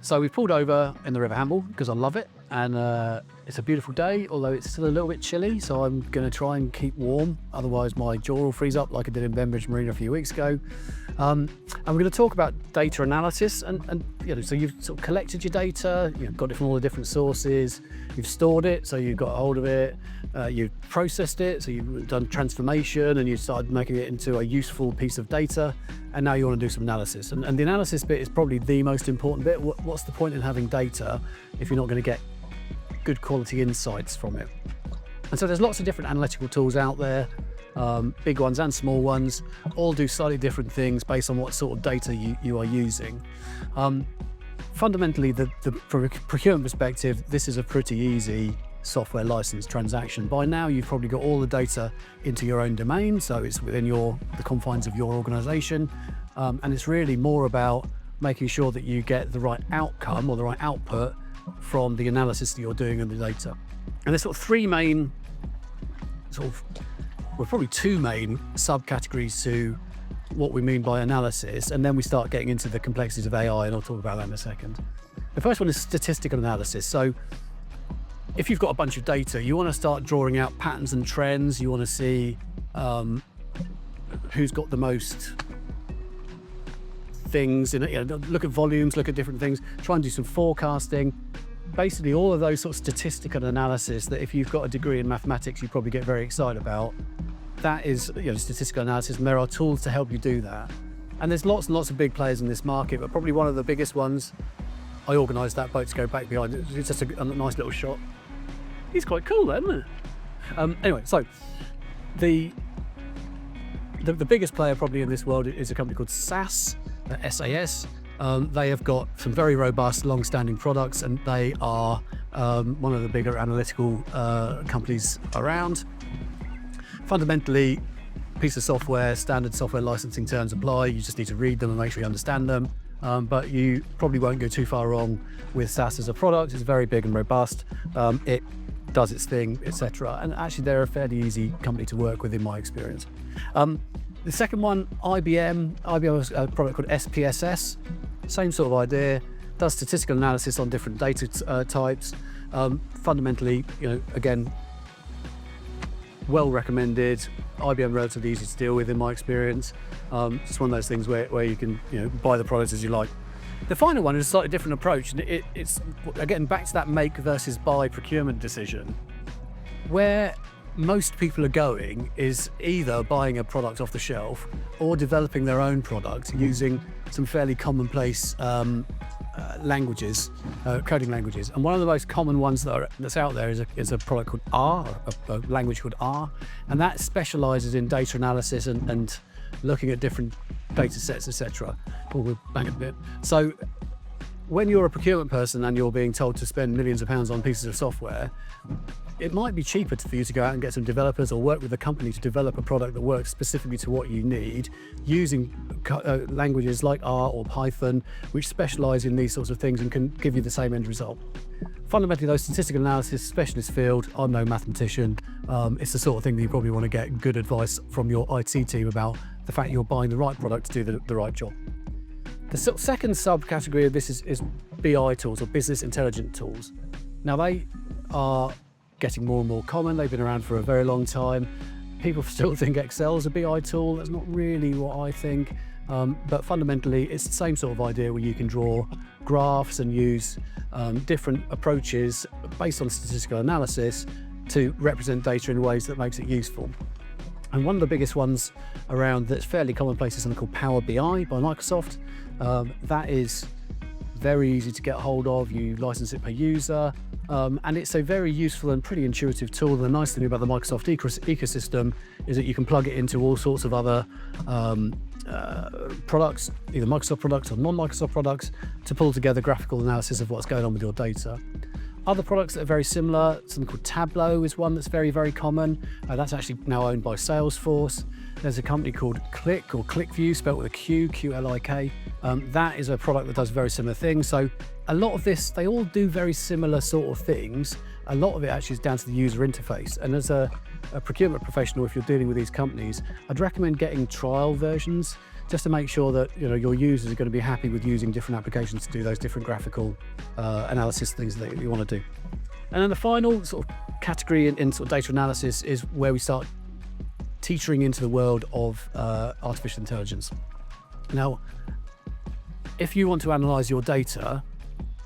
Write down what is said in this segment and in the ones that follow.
So we've pulled over in the River Hamble because I love it, and it's a beautiful day, although it's still a little bit chilly, so I'm going to try and keep warm, otherwise my jaw will freeze up like I did in Bembridge Marina a few weeks ago. And we're going to talk about data analysis, and so you've sort of collected your data, you've got it from all the different sources, you've stored it, so you've got a hold of it, you've processed it, so you've done transformation and you started making it into a useful piece of data, and now you want to do some analysis. And the analysis bit is probably the most important bit. What's the point in having data if you're not going to get good quality insights from it? And so there's lots of different analytical tools out there, big ones and small ones, all do slightly different things based on what sort of data you are using. Fundamentally, from a procurement perspective, this is a pretty easy software license transaction. By now, you've probably got all the data into your own domain, so it's within the confines of your organization, and it's really more about making sure that you get the right outcome or the right output from the analysis that you're doing of the data. And there's sort of three main, probably two main subcategories to what we mean by analysis, and then we start getting into the complexities of AI, and I'll talk about that in a second. The first one is statistical analysis. So if you've got a bunch of data, you want to start drawing out patterns and trends. You want to see who's got the most things in it. Look at volumes, look at different things, try and do some forecasting. Basically, all of those sort of statistical analysis that if you've got a degree in mathematics, you probably get very excited about. That is statistical analysis, and there are tools to help you do that. And there's lots and lots of big players in this market, but probably one of the biggest ones, I organised that boat to go back behind it. It's just a nice little shot. He's quite cool then, isn't it? Anyway, so the biggest player probably in this world is a company called SAS, SAS. They have got some very robust, long-standing products, and they are one of the bigger analytical companies around. Fundamentally, piece of software, standard software licensing terms apply. You just need to read them and make sure you understand them. But you probably won't go too far wrong with SAS as a product. It's very big and robust. It does its thing, etc. And actually, they're a fairly easy company to work with in my experience. The second one, IBM has a product called SPSS. Same sort of idea. Does statistical analysis on different data types. Fundamentally, again, well recommended. IBM relatively easy to deal with in my experience. It's one of those things where you can buy the products as you like. The final one is a slightly different approach, and it's again back to that make versus buy procurement decision. Where most people are going is either buying a product off the shelf or developing their own product using some fairly commonplace languages, coding languages. And one of the most common ones that's out there is a product called R, a language called R, and that specialises in data analysis and looking at different data sets, etc. We'll bang it a bit. So when you're a procurement person and you're being told to spend millions of pounds on pieces of software, it might be cheaper for you to go out and get some developers or work with a company to develop a product that works specifically to what you need, using languages like R or Python, which specialise in these sorts of things and can give you the same end result. Fundamentally, though, statistical analysis, specialist field. I'm no mathematician. It's the sort of thing that you probably want to get good advice from your IT team about the fact you're buying the right product to do the right job. The second subcategory of this is BI tools, or business intelligence tools. Now, they are getting more and more common. They've been around for a very long time. People still think Excel is a BI tool. That's not really what I think. But fundamentally, it's the same sort of idea where you can draw graphs and use different approaches based on statistical analysis to represent data in ways that makes it useful. And one of the biggest ones around that's fairly commonplace is something called Power BI by Microsoft. That is very easy to get hold of. You license it per user, and it's a very useful and pretty intuitive tool. The nice thing about the Microsoft ecosystem is that you can plug it into all sorts of other products, either Microsoft products or non-Microsoft products, to pull together graphical analysis of what's going on with your data. Other products that are very similar, something called Tableau is one that's very, very common. That's actually now owned by Salesforce. There's a company called Qlik, or QlikView, spelled with a Q, Qlik. That is a product that does very similar things. So a lot of this, they all do very similar sort of things. A lot of it actually is down to the user interface. And as a procurement professional, if you're dealing with these companies, I'd recommend getting trial versions. just to make sure that your users are going to be happy with using different applications to do those different graphical analysis things that you want to do. And then the final sort of category in sort of data analysis is where we start teetering into the world of artificial intelligence. Now, if you want to analyze your data,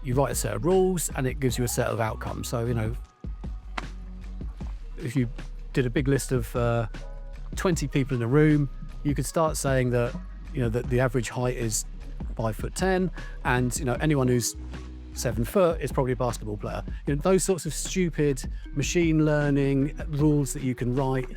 you write a set of rules and it gives you a set of outcomes. So, if you did a big list of 20 people in a room, you could start saying that, that the average height is 5'10", and, anyone who's 7 foot is probably a basketball player. Those sorts of stupid machine learning rules that you can write,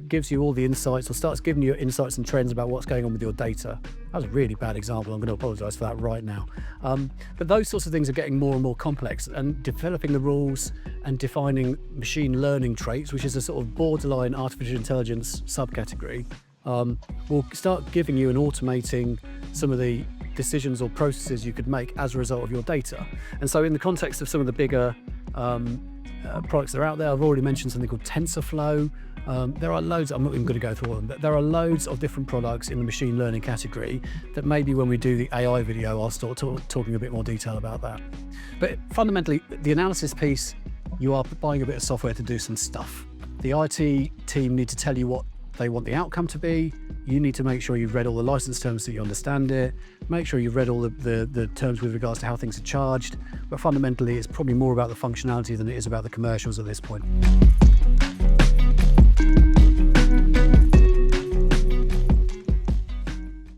gives you all the insights, or starts giving you insights and trends about what's going on with your data. That was a really bad example. I'm going to apologize for that right now. But those sorts of things are getting more and more complex, and developing the rules and defining machine learning traits, which is a sort of borderline artificial intelligence subcategory, will start giving you and automating some of the decisions or processes you could make as a result of your data. And so in the context of some of the bigger products that are out there, I've already mentioned something called TensorFlow. There are loads, I'm not even going to go through all of them, but there are loads of different products in the machine learning category that maybe when we do the AI video, I'll start talking a bit more detail about that. But fundamentally, the analysis piece, you are buying a bit of software to do some stuff. The IT team need to tell you what they want the outcome to be. You need to make sure you've read all the license terms so you understand it. Make sure you've read all the terms with regards to how things are charged. But fundamentally, it's probably more about the functionality than it is about the commercials at this point.